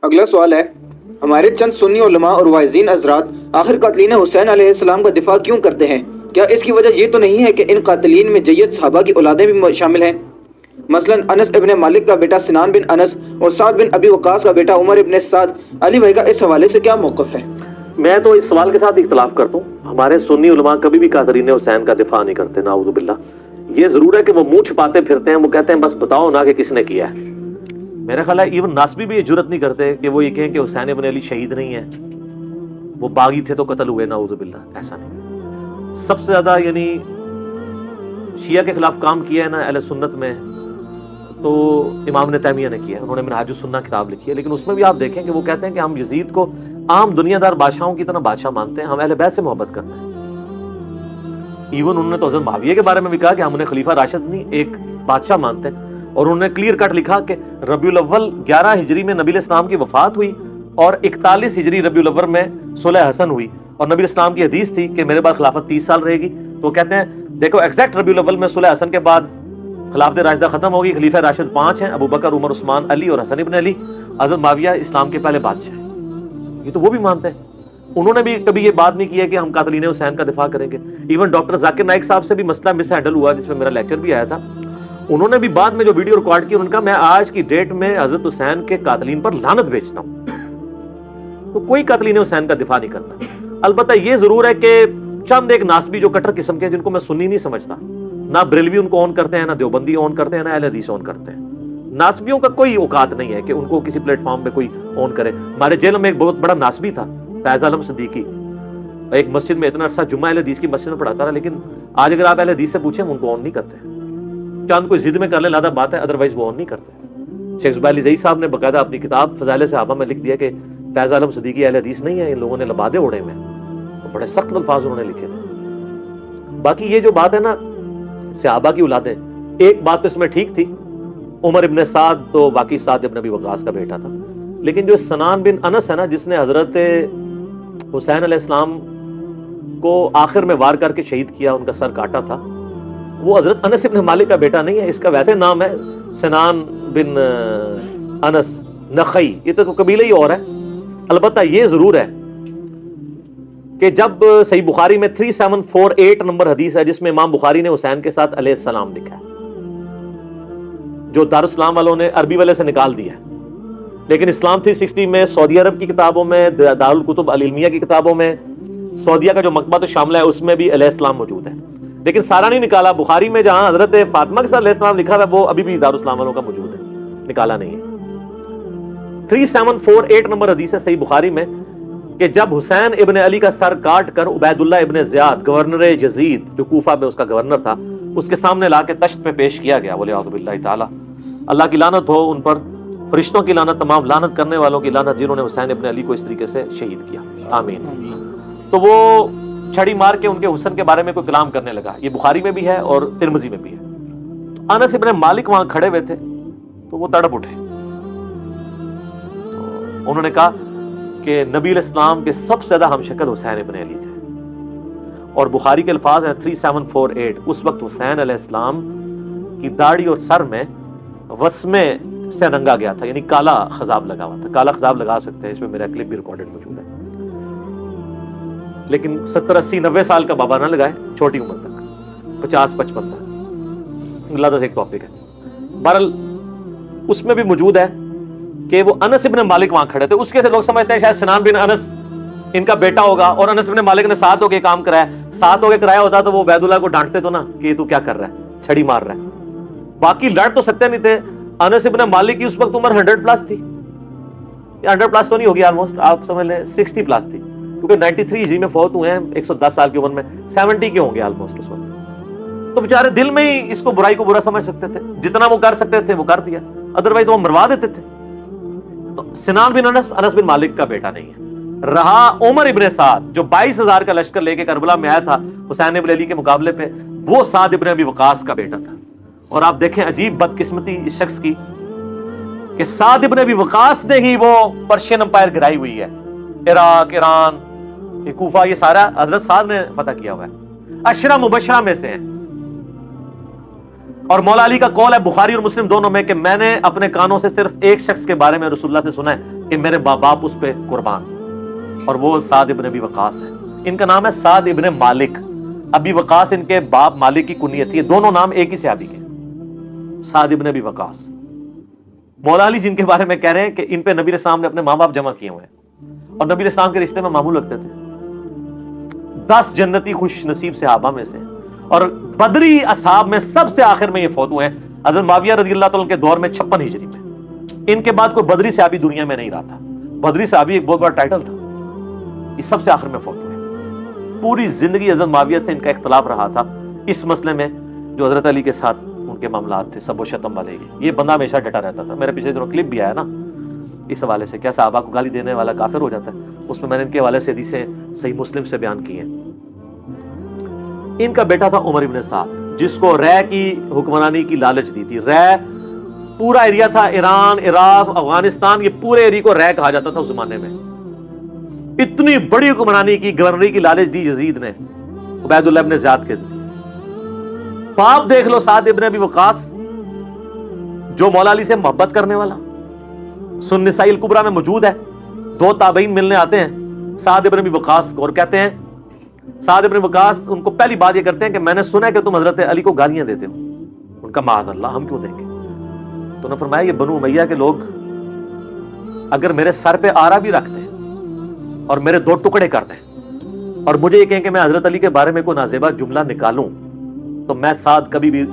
اگلا سوال ہے، ہمارے چند سنی علماء اور واعظین حضرات آخر قاتلین حسین علیہ السلام کا دفاع کیوں کرتے ہیں؟ کیا اس کی وجہ یہ تو نہیں ہے کہ ان قاتلین میں جید صحابہ کی اولادیں بھی شامل ہیں؟ مثلا انس ابن مالک کا بیٹا سنان بن انس اور سعد بن ابی وقاص کا بیٹا عمر ابن سعد۔ علی بھائی کا اس حوالے سے کیا موقف ہے؟ میں تو اس سوال کے ساتھ اختلاف کرتا ہوں۔ ہمارے سنی علماء کبھی بھی قاتلین حسین کا دفاع نہیں کرتے، نعوذ باللہ۔ یہ ضرور ہے کہ وہ منہ چھپاتے پھرتے ہیں، وہ کہتے ہیں بس بتاؤ نا کہ کس نے کیا ہے۔ میرا خیال ہے ایون ناسبی بھی یہ جرت نہیں کرتے کہ وہ یہ کہیں کہ حسین ابن علی شہید نہیں ہے، وہ باغی تھے تو قتل ہوئے، نعوذ باللہ۔ ایسا نہیں۔ سب سے زیادہ یعنی شیعہ کے خلاف کام کیا ہے نا اہل سنت میں تو امام ابن تیمیہ نے کیا ہے، انہوں نے منہاج السنہ کتاب لکھی ہے، لیکن اس میں بھی آپ دیکھیں کہ وہ کہتے ہیں کہ ہم یزید کو عام دنیا دار بادشاہوں کی طرح بادشاہ مانتے ہیں، ہم اہل بیت سے محبت کرتے ہیں۔ ایون انہوں نے تو حضرت معاویہ کے بارے میں بھی کہا کہ ہم انہیں خلیفہ راشد نہیں ایک بادشاہ مانتے ہیں، اور انہوں نے کلیئر کٹ لکھا کہ ربیع الاول 11 ہجری میں نبی الاسلام کی وفات ہوئی اور 41 ہجری ربیع الاول میں صلح حسن ہوئی، اور نبی الاسلام کی حدیث تھی کہ میرے بعد خلافت 30 سال رہے گی۔ تو وہ کہتے ہیں دیکھو ایگزیکٹ ربیع الاول میں صلح حسن کے بعد خلافت راشدہ ختم ہوگی، خلیفہ راشد 5 ہیں، ابو بکر، عمر، عثمان، علی اور حسن ابن علی۔ حضرت معاویہ اسلام کے پہلے بادشاہ ہیں، یہ تو وہ بھی مانتے ہیں۔ انہوں نے بھی کبھی یہ بات نہیں کی ہے کہ ہم قاتلین حسین کا دفاع کریں گے۔ ایون ڈاکٹر ذاکر نائک صاحب سے بھی مسئلہ مس ہینڈل ہوا جس میں میرا لیکچر بھی آیا تھا، انہوں نے بھی بعد میں جو ویڈیو ریکارڈ کی، انہوں نے کہا میں آج کی ڈیٹ میں حضرت حسین کے قاتلین پر لعنت بھیجتا ہوں۔ تو کوئی قاتلین حسین کا دفاع نہیں کرتا۔ البتہ یہ ضرور ہے کہ چند ایک ناسبی جو کٹر قسم کے جن کو میں سنی نہیں سمجھتا، نہ بریلوی ان کو اون کرتے ہیں، نہ دیوبندی اون کرتے ہیں، نہ اہل حدیث اون کرتے ہیں۔ ناسبیوں کا کوئی اوقات نہیں ہے کہ ان کو کسی پلیٹ فارم پہ کوئی اون کرے۔ ہمارے جیل میں ایک بہت بڑا ناسبی تھا، فیض عالم صدیقی، ایک مسجد میں اتنا عرصہ جمعہ اہل حدیث کی مسجد میں پڑھاتا رہا، لیکن آج اگر آپ اہل حدیث سے پوچھیں ان کو اون نہیں کرتے۔ چاند کوئی ضد میں کر لے لادہ بات ہے، ادروائز وہ اون نہیں کرتے۔ شیخ زبیر علی زئی صاحب نے باقاعدہ اپنی کتاب فضائل صحابہ میں لکھ دیا کہ فیض عالم صدیقی اہل حدیث نہیں ہے، ان لوگوں نے لبادے اڑے میں، بڑے سخت الفاظ انہوں نے لکھے تھے۔ باقی یہ جو بات ہے نا صحابہ کی اولادیں، ایک بات تو اس میں ٹھیک تھی، عمر ابن سعد تو باقی سعد ابن ابی وقاص کا بیٹا تھا، لیکن جو سنان بن انس ہے نا جس نے حضرت حسین علیہ السلام کو آخر میں وار کر کے شہید کیا، ان کا سر کاٹا تھا، وہ حضرت انس ابن مالک کا بیٹا نہیں ہے، اس کا ویسے نام ہے سنان بن انس نخعی، یہ تو قبیلہ ہی اور ہے۔ البتہ یہ ضرور ہے کہ جب صحیح بخاری میں 3748 نمبر حدیث ہے جس میں امام بخاری نے حسین کے ساتھ علیہ السلام لکھا ہے، جو دارالاسلام والوں نے عربی والے سے نکال دیا ہے، لیکن اسلام 360 میں، سعودی عرب کی کتابوں میں، دارالکتب العلمیہ کی کتابوں میں، سعودیہ کا جو مکتبہ تو شاملہ ہے اس میں بھی علیہ السلام موجود ہے، لیکن سارا نہیں نکالا۔ بخاری میں جہاں حضرت فاطمہ کے ساتھ علیہ السلام لکھا تھا وہ ابھی بھی دارالاسلام والوں کا موجود ہے، نکالا نہیں ہے۔ 3748 نمبر حدیث ہے صحیح بخاری میں کہ جب حسین ابن علی کا سر کاٹ کر عبید اللہ ابن زیاد گورنر یزید جو کوفہ میں اس کا گورنر تھا اس کے سامنے لا کے تشت پہ پیش کیا گیا، بولے اعوذ باللہ تعالی، اللہ کی لعنت ہو ان پر، فرشتوں کی لعنت، تمام لعنت کرنے والوں کی لعنت جنہوں نے حسین ابن علی کو اس طریقے سے شہید کیا، آمین۔ تو وہ چھڑی مار کے ان کے حسن کے بارے میں کوئی کلام کرنے لگا، یہ بخاری میں بھی ہے اور ترمذی میں بھی ہے۔ تو انس ابن مالک وہاں کھڑے ہوئے تھے تو وہ تڑپ اٹھے، تو انہوں نے کہا کہ نبی علیہ السلام کے سب سے زیادہ ہم شکل حسین ابن علی تھے، اور بخاری کے الفاظ ہیں 3748، اس وقت حسین علیہ السلام کی داڑھی اور سر میں وسمے سے رنگا گیا تھا، یعنی کالا خضاب لگا ہوا تھا۔ کالا خضاب لگا سکتے ہیں، اس میں میرا کلپ بھی ریکارڈڈ موجود ہے، لیکن 70 80 90 سال کا بابا نہ لگائے، چھوٹی عمر تک 50 55 تک، اللہ تعالیٰ سے ایک ٹاپک ہے۔ بہرحال اس میں بھی موجود ہے کہ وہ انس ابن مالک وہاں کھڑے تھے، اس کے سے لوگ سمجھتے ہیں شاید سنان بن انس ان کا بیٹا ہوگا، اور انس ابن مالک نے ساتھ ہو کے کام کرایا، ساتھ ہو کے کرایا ہوتا تو وہ عبید اللہ کو ڈانٹتے تو نا کہ یہ تو کیا کر رہا ہے، چھڑی مار رہا ہے۔ باقی لڑ تو سکتے نہیں تھے۔ انس ابن مالک کی اس وقت عمر 100+ تھی، 100+ تو نہیں ہوگی، آلموسٹ آپ سمجھ لیں 60+ تھی، کیونکہ 93 ہجری میں فوت ہوئے ہیں 110 سال کی عمر میں، 70 کے ہوں گے آلموسٹ اس وقت۔ تو بیچارے دل میں ہی اس کو برائی کو برا سمجھ سکتے تھے، جتنا وہ کر سکتے تھے وہ کر دیا، ادروائز وہ مروا دیتے تھے۔ تو سنان بن انس انس بن مالک کا بیٹا نہیں ہے۔ رہا عمر ابن سعد جو 22,000 کا لشکر لے کے کربلا میں آیا تھا حسین ابن علی کے مقابلے پہ، وہ سعد ابن ابی وقاص کا بیٹا تھا۔ اور آپ دیکھیں عجیب بدقسمتی اس شخص کی کہ سعد ابن ابی وقاص نے ہی وہ پرشین امپائر گرائی ہوئی ہے، عراق، ایران، کوفہ، یہ سارا حضرت سعد نے فتح کیا ہوا ہے، عشرہ مبشرہ میں سے ہیں۔ اور مولا علی کا قول ہے بخاری اور مسلم دونوں میں کہ میں نے اپنے کانوں سے صرف ایک شخص کے بارے میں رسول اللہ سے سنا ہے کہ میرے ماں باپ اس پہ قربان، اور وہ سعد ابن ابی وقاص ہے. ان کا نام ہے سعد ابن مالک. ابی وقاص ان کے باپ مالک کی کنیت تھی. دونوں نام ایک ہی صحابی کے، سعد ابن ابی وقاص. مولا علی جن کے بارے میں کہہ رہے ہیں کہ ان پہ نبی اسلام نے اپنے ماں باپ جمع کیے ہوئے ہیں، اور نبی اسلام کے رشتے میں معمول رکھتے تھے. 10 جنتی خوش نصیب صحابہ میں سے، اور بدری اصحاب میں سب سے آخر میں یہ فوت ہوئے ہیں حضرت معاویہ رضی اللہ تعالیٰ کے دور میں 56 ہجری میں. ان کے بعد کوئی بدری صحابی دنیا میں نہیں رہا تھا. بدری صحابی ایک بہت بڑا ٹائٹل تھا. یہ سب سے آخر میں فوت ہوئے. پوری زندگی حضرت معاویہ سے ان کا اختلاف رہا تھا اس مسئلے میں جو حضرت علی کے ساتھ ان کے معاملات تھے، سب و شتم والے. یہ بندہ ہمیشہ ڈٹا رہتا تھا. میرے پچھلے دنوں کلپ بھی آیا نا اس حوالے سے، کیا صحابہ کو گالی دینے والا کافر ہو جاتا ہے. اس میں نے ان کے حوالے سے حدیثیں صحیح مسلم سے بیان کی ہیں. ان کا بیٹا تھا عمر ابن سعد، جس کو رے کی حکمرانی کی لالچ دی تھی. رے پورا ایریا تھا، ایران، عراق، افغانستان، یہ پورے ایریا کو رے کہا جاتا تھا اس زمانے میں. اتنی بڑی حکمرانی کی، گورنری کی لالچ دی یزید نے عبید اللہ ابن زیاد کے ذریعے. باپ دیکھ لو سعد ابن ابی وقاص، جو مولا علی سے محبت کرنے والا، سنن نسائی الکبریٰ میں موجود ہے. 2 تابعین ملنے آتے ہیں سعد ابن ابی وقاص کو اور کہتے ہیں، سعد ابن وقاص ان کو پہلی بات یہ کرتے ہیں کہ میں نے سنا ہے کہ تم حضرت علی کو گالیاں دیتے ہو. ان کا معاذ اللہ، ہم کیوں دیں گے؟ تو انہوں نے فرمایا یہ بنو امیہ کے لوگ اگر میرے سر پہ آرا بھی رکھ دیں اور میرے 2 ٹکڑے کر دیں اور مجھے یہ کہیں کہ میں حضرت علی کے بارے میں کوئی نازیبا جملہ نکالوں، تو میں سعد کبھی بھی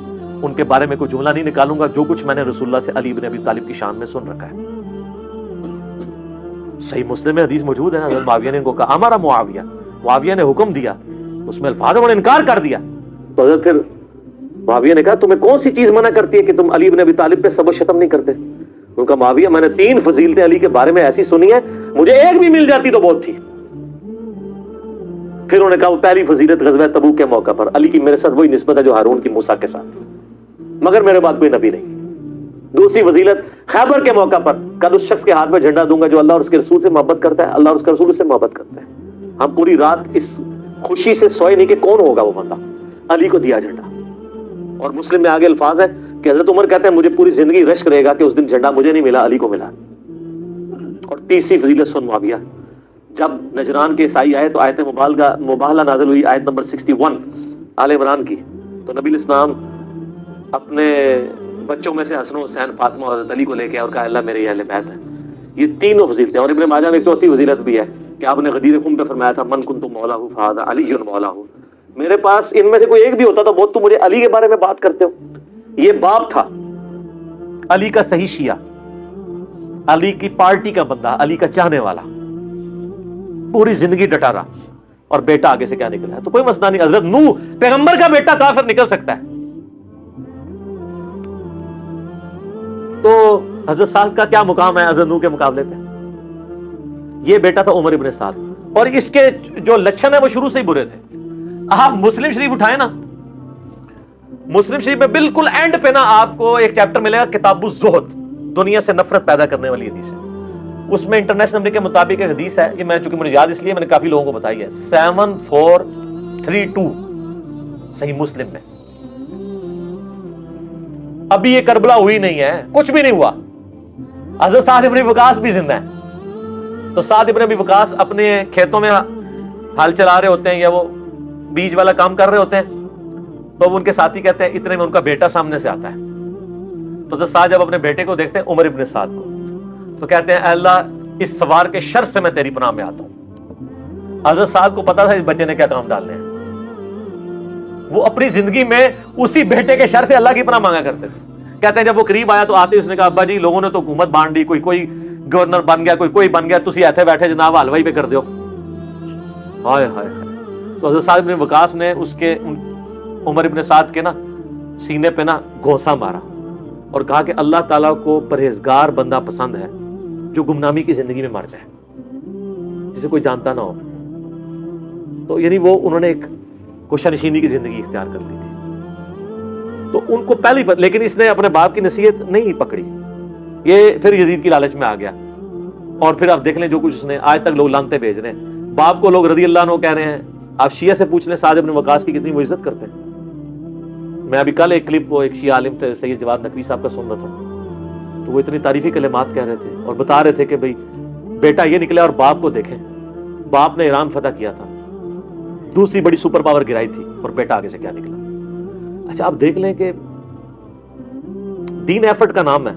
ان کے بارے میں کوئی جملہ نہیں نکالوں گا جو کچھ میں نے رسول اللہ سے علی بن ابی طالب کی شان میں سن رکھا ہے. صحیح مسلم میں حدیث موجود ہے نا، حضرت معاویہ نے ان کو کہا ہمارا معاویہ نے حکم دیا، اس میں الفاظ انہوں نے انکار کر دیا. تو حضرت پھر معاویہ نے کہا تمہیں کون سی چیز منع کرتی ہے کہ تم علی بن ابی طالب پہ سب و شتم نہیں کرتے؟ ان کا معاویہ میں نے 3 فضیلتیں علی کے بارے میں ایسی سنی ہے، مجھے ایک بھی مل جاتی تو بہت تھی. پھر انہوں نے کہا وہ پہلی فضیلت غزوہ تبوک کے موقع پر علی کی میرے ساتھ وہی نسبت ہے جو ہارون کی موسیٰ کے ساتھ، مگر میرے بعد کوئی نبی نہیں. دوسری فضیلت خیبر کے موقع پر کل اس شخص کے ہاتھ میں جھنڈا دوں گا جو اللہ اور اس کے رسول سے محبت کرتا ہے، اللہ اور اس کے رسول سے محبت کرتا ہے. ہم پوری رات اس خوشی سے سوئے نہیں کہ کون ہوگا وہ بندہ. علی کو دیا جھنڈا. اور مسلم میں آگے الفاظ ہے کہ حضرت عمر کہتے ہیں مجھے پوری زندگی رشک رہے گا کہ اس دن جھنڈا مجھے نہیں ملا، علی کو ملا. اور تیسری فضیلت سن معاویہ، جب نجران کے عیسائی آئے تو آیت مباہلہ نازل ہوئی، آیت نمبر 61 آل عمران کی. تو نبی الاسلام اپنے بچوں میں سے حسن و حسین، فاطمہ اور حضرت علی کو لے کے اور کہا اللہ میرے یہ اہل بیت ہیں. یہ تینوں فضیلتیں. اور ابن ماجہ میں ایک 4تھی فضیلت بھی ہے کہ آپ نے غدیر خم پہ فرمایا تھا من کنت مولا فہذا علی مولا. میرے پاس ان میں سے کوئی ایک بھی ہوتا تو بہت تم مجھے علی کے بارے میں بات کرتے ہو. یہ باپ تھا علی کا صحیح شیعہ، علی کی پارٹی کا بندہ، علی کا چاہنے والا، پوری زندگی ڈٹا رہا. اور بیٹا آگے سے کیا نکلا ہے تو کوئی مسئلہ نہیں. حضرت نوح پیغمبر کا بیٹا کافر نکل سکتا ہے. تو حضرت سعد کا کیا مقام ہے حضرت نوح کے مقابلے پہ؟ یہ بیٹا تھا عمر ابن سعد، اور اس کے جو لچھن ہے وہ شروع سے ہی برے تھے. آپ مسلم شریف اٹھائیں نا، مسلم شریف میں بالکل اینڈ پہ نا آپ کو ایک چیپٹر ملے گا کتاب الزہد، دنیا سے نفرت پیدا کرنے والی حدیث ہے. اس میں انٹرنیشنل نمبر کے مطابق ایک حدیث ہے، یہ میں چونکہ مجھے یاد اس لیے میں نے کافی لوگوں کو بتائی ہے، 7432 صحیح مسلم میں. ابھی یہ کربلا ہوئی نہیں ہے، کچھ بھی نہیں ہوا. حضرت سعد ابن وقاص بھی زندہ ہے. تو سعد ابن ابی وقاص اپنے کھیتوں میں ہل چلا رہے ہوتے ہیں یا وہ بیج والا کام کر رہے ہوتے ہیں، تو وہ ان کے ساتھی کہتے ہیں اتنے میں ان کا بیٹا سامنے سے آتا ہے. تو حضرت سعد جب اپنے بیٹے کو دیکھتے ہیں عمر ابن سعد کو، تو کہتے ہیں اے اللہ اس سوار کے شر سے میں تیری پناہ میں آتا ہوں. حضرت سعد کو پتا تھا اس بچے نے کیا کام ڈالنے ہیں. وہ اپنی زندگی میں اسی بیٹے کے شر سے اللہ کی پناہ مانگا کرتے تھے. کہتے ہیں جب وہ قریب آیا تو آتے اس نے کہا ابا جی لوگوں نے تو حکومت بانٹ دی، کوئی گورنر بن گیا، کوئی بن گیا، تسی ایتھے بیٹھے جناب حلوائی پہ کر دیو. ہائے ہائے ہائے. تو حضرت سعد ابن وقاص نے اس کے عمر ابن سعد کے نا سینے پہ نا گھونسا مارا اور کہا کہ اللہ تعالیٰ کو پرہیزگار بندہ پسند ہے جو گمنامی کی زندگی میں مر جائے، جسے کوئی جانتا نہ ہو. تو یعنی وہ انہوں نے ایک کوشانشینی کی زندگی اختیار کر لی تھی. تو ان کو پہلی لیکن اس نے اپنے باپ کی نصیحت نہیں پکڑی. یہ پھر یزید کی لالچ میں آ گیا اور پھر آپ دیکھ لیں جو کچھ اس نے آج تک لوگ لانتے بھیج رہے ہیں. باپ کو لوگ رضی اللہ عنہ کہہ رہے ہیں. آپ شیعہ سے پوچھ لیں سعد ابن وقاص کی کتنی وہ عزت کرتے ہیں. میں ابھی کل ایک کلپ وہ ایک شیعہ عالم تھے سید جواد نقوی صاحب کا سن رہا تھا، تو وہ اتنی تعریفی کلمات کہہ رہے تھے اور بتا رہے تھے کہ بھئی بیٹا یہ نکلا اور باپ کو دیکھیں, باپ نے ایران فتح کیا تھا, دوسری بڑی سپر پاور گرائی تھی, اور بیٹا آگے سے کیا نکلا. اچھا آپ دیکھ لیں کہ دین ایفرٹ کا نام ہے,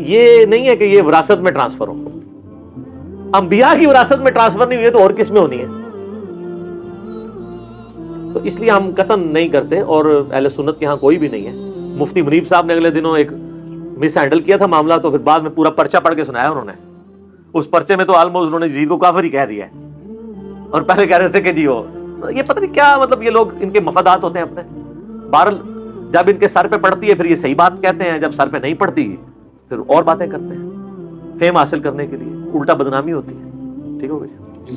یہ نہیں ہے کہ یہ وراثت میں ٹرانسفر ہو. انبیاء کی وراثت میں ٹرانسفر نہیں ہوئی ہے تو اور کس میں ہونی ہے؟ تو اس لیے ہم قطعاً نہیں کرتے, اور اہل سنت کے ہاں کوئی بھی نہیں ہے. مفتی منیب صاحب نے اگلے دنوں ایک مس ہینڈل کیا تھا معاملہ, تو پھر بعد میں پورا پرچہ پڑھ کے سنایا انہوں نے. اس پرچے میں تو آلموسٹ انہوں نے یزید کو کافر ہی کہہ دیا ہے, اور پہلے کہہ رہے تھے کہ جی وہ یہ پتہ نہیں کیا, مطلب یہ لوگ ان کے مفادات ہوتے ہیں اپنے. بہرحال جب ان کے سر پہ پڑتی ہے پھر یہ صحیح بات کہتے ہیں, جب سر پہ نہیں پڑتی پھر اور باتیں کرتے ہیں فیم حاصل کرنے کے لیے, الٹا بدنامی ہوتی ہے. ٹھیک ہو گئی.